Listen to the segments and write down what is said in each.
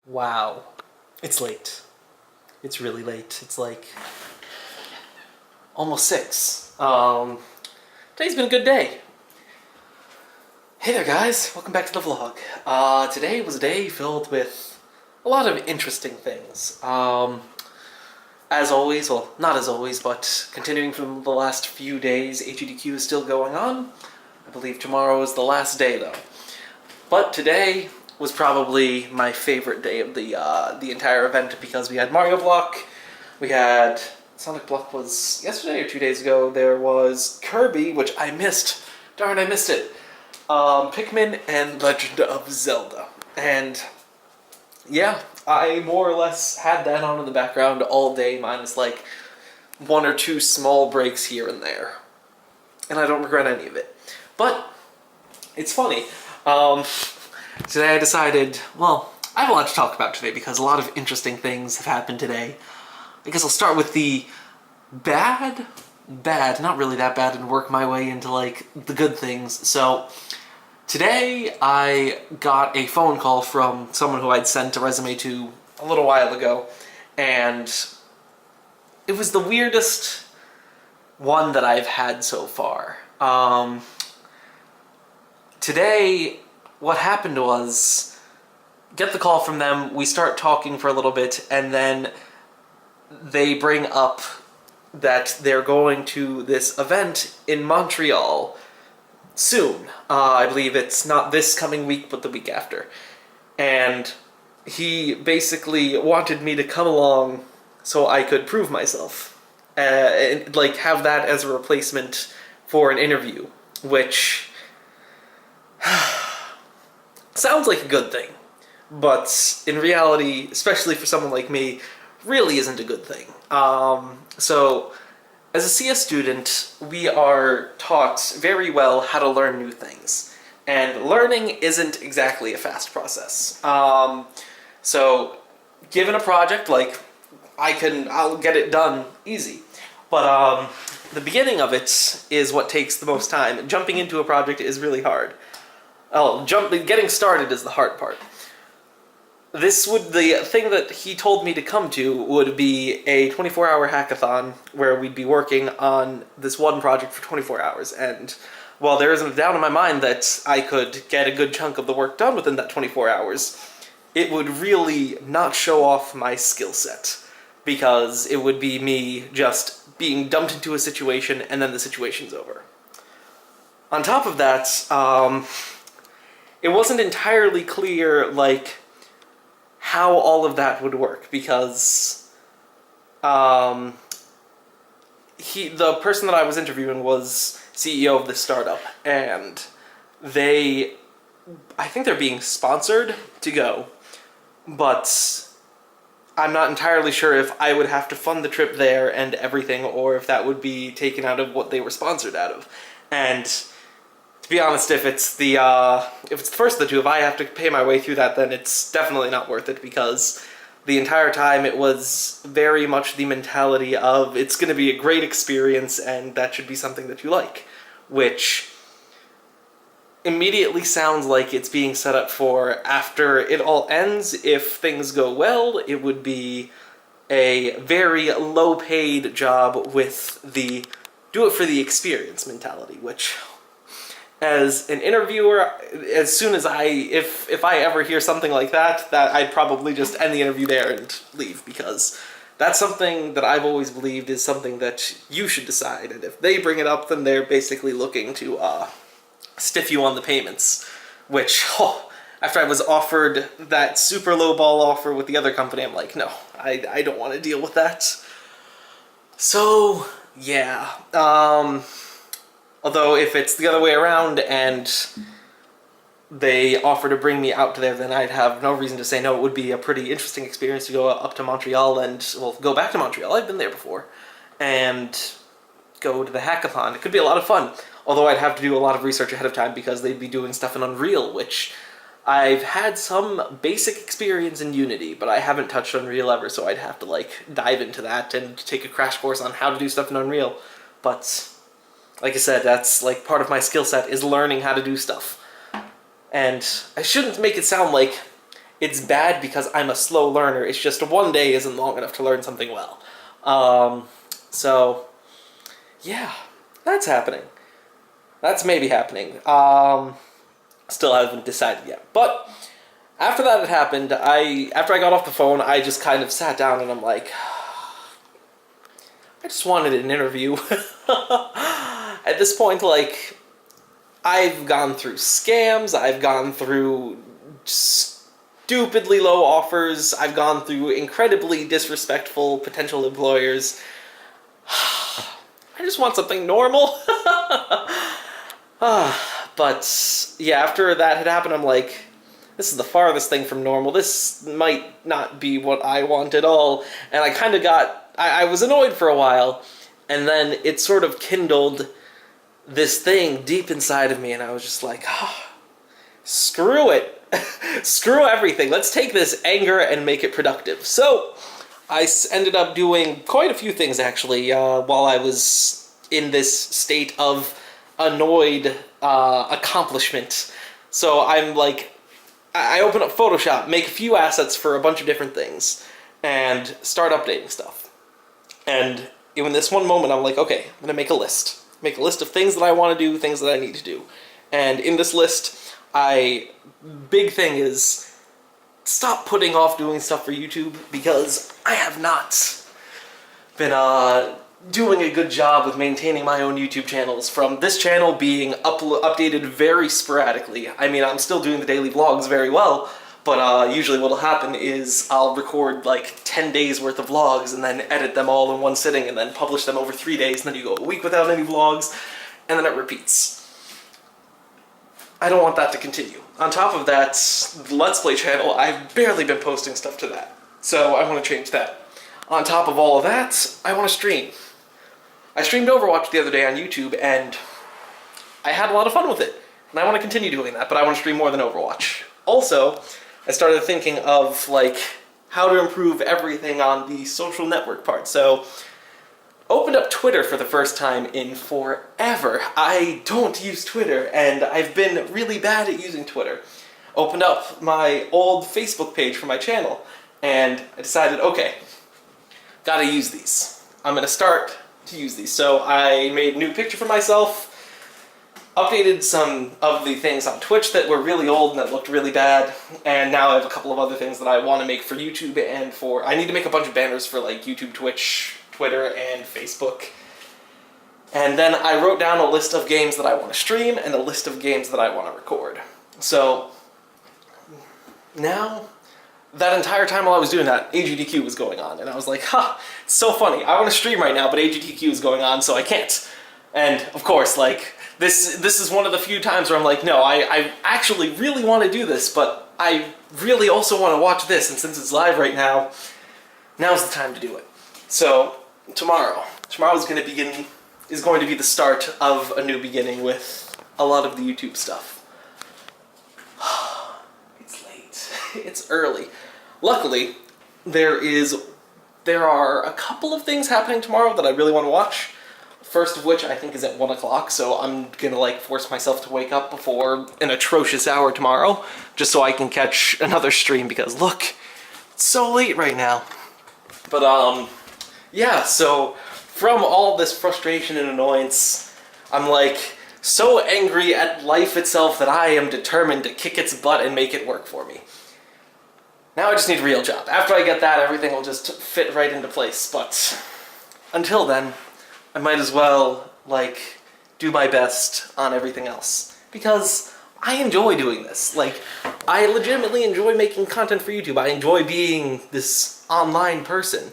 Wow. It's late. It's really late. It's like almost 6. Today's been a good day. Hey there guys, welcome back to the vlog. Today was a day filled with a lot of interesting things. As always, well, not as always, but continuing from the last few days, HEDQ is still going on. I believe tomorrow is the last day though. But today was probably my favorite day of the entire event because we had Mario Block, we had Sonic Block was yesterday or 2 days ago, there was Kirby, which I missed. Darn, I missed it. Pikmin and Legend of Zelda. And yeah, I more or less had that on in the background all day, minus like 1 or 2 small breaks here and there. And I don't regret any of it. But it's funny. Today I decided, well, I have a lot to talk about today because a lot of interesting things have happened today. I guess I'll start with the bad, not really that bad, and work my way into like the good things. So today I got a phone call from someone who I'd sent a resume to a little while ago, and it was the weirdest one that I've had so far. Today, what happened was, get the call from them, we start talking for a little bit, and then they bring up that they're going to this event in Montreal soon. I believe it's not this coming week, but the week after. And he basically wanted me to come along so I could prove myself. And like have that as a replacement for an interview, which sounds like a good thing, but in reality, especially for someone like me, really isn't a good thing. So, as a CS student, we are taught very well how to learn new things, and learning isn't exactly a fast process. So, given a project, like, I'll get it done easy, but the beginning of it is what takes the most time. Jumping into a project is really hard. Getting started is the hard part. The thing that he told me to come to would be a 24-hour hackathon where we'd be working on this one project for 24 hours. And while there isn't a doubt in my mind that I could get a good chunk of the work done within that 24 hours, it would really not show off my skill set, because it would be me just being dumped into a situation and then the situation's over. On top of that, it wasn't entirely clear, like, how all of that would work, because the person that I was interviewing was CEO of this startup, and I think they're being sponsored to go, but I'm not entirely sure if I would have to fund the trip there and everything, or if that would be taken out of what they were sponsored out of. And to be honest, if it's the first of the two, if I have to pay my way through that, then it's definitely not worth it, because the entire time it was very much the mentality of it's going to be a great experience and that should be something that you like, which immediately sounds like it's being set up for after it all ends. If things go well, it would be a very low-paid job with the do it for the experience mentality, which, as an interviewer, as soon as if I ever hear something like that I'd probably just end the interview there and leave, because that's something that I've always believed is something that you should decide, and if they bring it up, then they're basically looking to stiff you on the payments, which, after I was offered that super low ball offer with the other company, I'm like, no, I don't want to deal with that. So, yeah. Although if it's the other way around and they offer to bring me out to there, then I'd have no reason to say no. It would be a pretty interesting experience to go up to Montreal and, well, go back to Montreal. I've been there before. And go to the hackathon. It could be a lot of fun. Although I'd have to do a lot of research ahead of time because they'd be doing stuff in Unreal, which I've had some basic experience in Unity, but I haven't touched Unreal ever, so I'd have to, like, dive into that and take a crash course on how to do stuff in Unreal. But like I said, that's like part of my skill set is learning how to do stuff. And I shouldn't make it sound like it's bad because I'm a slow learner. It's just one day isn't long enough to learn something well. So, yeah, that's happening. That's maybe happening. Still haven't decided yet. But after that had happened, after I got off the phone, I just kind of sat down and I'm like, I just wanted an interview. At this point, like, I've gone through scams, I've gone through stupidly low offers, I've gone through incredibly disrespectful potential employers. I just want something normal. But yeah, after that had happened, I'm like, this is the farthest thing from normal. This might not be what I want at all. And I kind of I was annoyed for a while, and then it sort of kindled this thing deep inside of me, and I was just like, screw it. Screw everything. Let's take this anger and make it productive. So I ended up doing quite a few things, actually, while I was in this state of annoyed accomplishment. So I'm like, I open up Photoshop, make a few assets for a bunch of different things, and start updating stuff. And in this one moment, I'm like, okay, I'm going to make a list. Make a list of things that I want to do, things that I need to do. And in this list, big thing is stop putting off doing stuff for YouTube, because I have not been doing a good job with maintaining my own YouTube channels, from this channel being updated very sporadically. I mean, I'm still doing the daily vlogs very well, but usually what'll happen is I'll record like 10 days worth of vlogs and then edit them all in one sitting and then publish them over 3 days, and then you go a week without any vlogs, and then it repeats. I don't want that to continue. On top of that, the Let's Play channel, I've barely been posting stuff to that. So I want to change that. On top of all of that, I want to stream. I streamed Overwatch the other day on YouTube, and I had a lot of fun with it. And I want to continue doing that, but I want to stream more than Overwatch. Also, I started thinking of, like, how to improve everything on the social network part. So, opened up Twitter for the first time in forever. I don't use Twitter, and I've been really bad at using Twitter. Opened up my old Facebook page for my channel, and I decided, okay, gotta use these. I'm gonna start to use these. So I made a new picture for myself, updated some of the things on Twitch that were really old and that looked really bad, and now I have a couple of other things that I want to make for YouTube and I need to make a bunch of banners for like YouTube, Twitch, Twitter, and Facebook. And then I wrote down a list of games that I want to stream and a list of games that I want to record. So now, that entire time while I was doing that, AGDQ was going on, and I was like, it's so funny. I want to stream right now, but AGDQ is going on, so I can't. And of course, like, this is one of the few times where I'm like, no, I actually really want to do this, but I really also want to watch this, and since it's live right now, now's the time to do it. So, tomorrow is going to be the start of a new beginning with a lot of the YouTube stuff. It's late. It's early. Luckily, there are a couple of things happening tomorrow that I really want to watch. First of which I think is at 1 o'clock, so I'm gonna like force myself to wake up before an atrocious hour tomorrow, just so I can catch another stream, because look, it's so late right now. But yeah, so from all this frustration and annoyance, I'm like so angry at life itself that I am determined to kick its butt and make it work for me. Now I just need a real job. After I get that, everything will just fit right into place, but until then, I might as well, like, do my best on everything else. Because I enjoy doing this. Like, I legitimately enjoy making content for YouTube. I enjoy being this online person.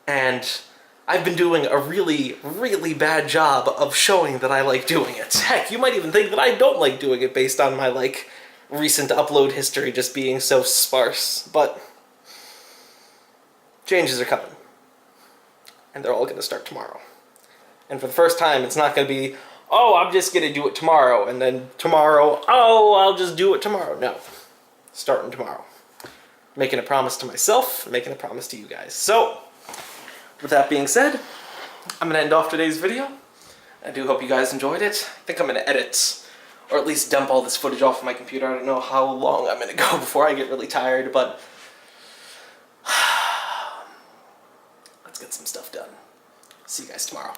And I've been doing a really, really bad job of showing that I like doing it. Heck, you might even think that I don't like doing it based on my, like, recent upload history just being so sparse. But changes are coming. And they're all going to start tomorrow. And for the first time, it's not going to be, oh, I'm just going to do it tomorrow, and then tomorrow, oh, I'll just do it tomorrow. No. Starting tomorrow. Making a promise to myself, making a promise to you guys. So, with that being said, I'm going to end off today's video. I do hope you guys enjoyed it. I think I'm going to edit or at least dump all this footage off of my computer. I don't know how long I'm gonna go before I get really tired, but let's get some stuff done. See you guys tomorrow.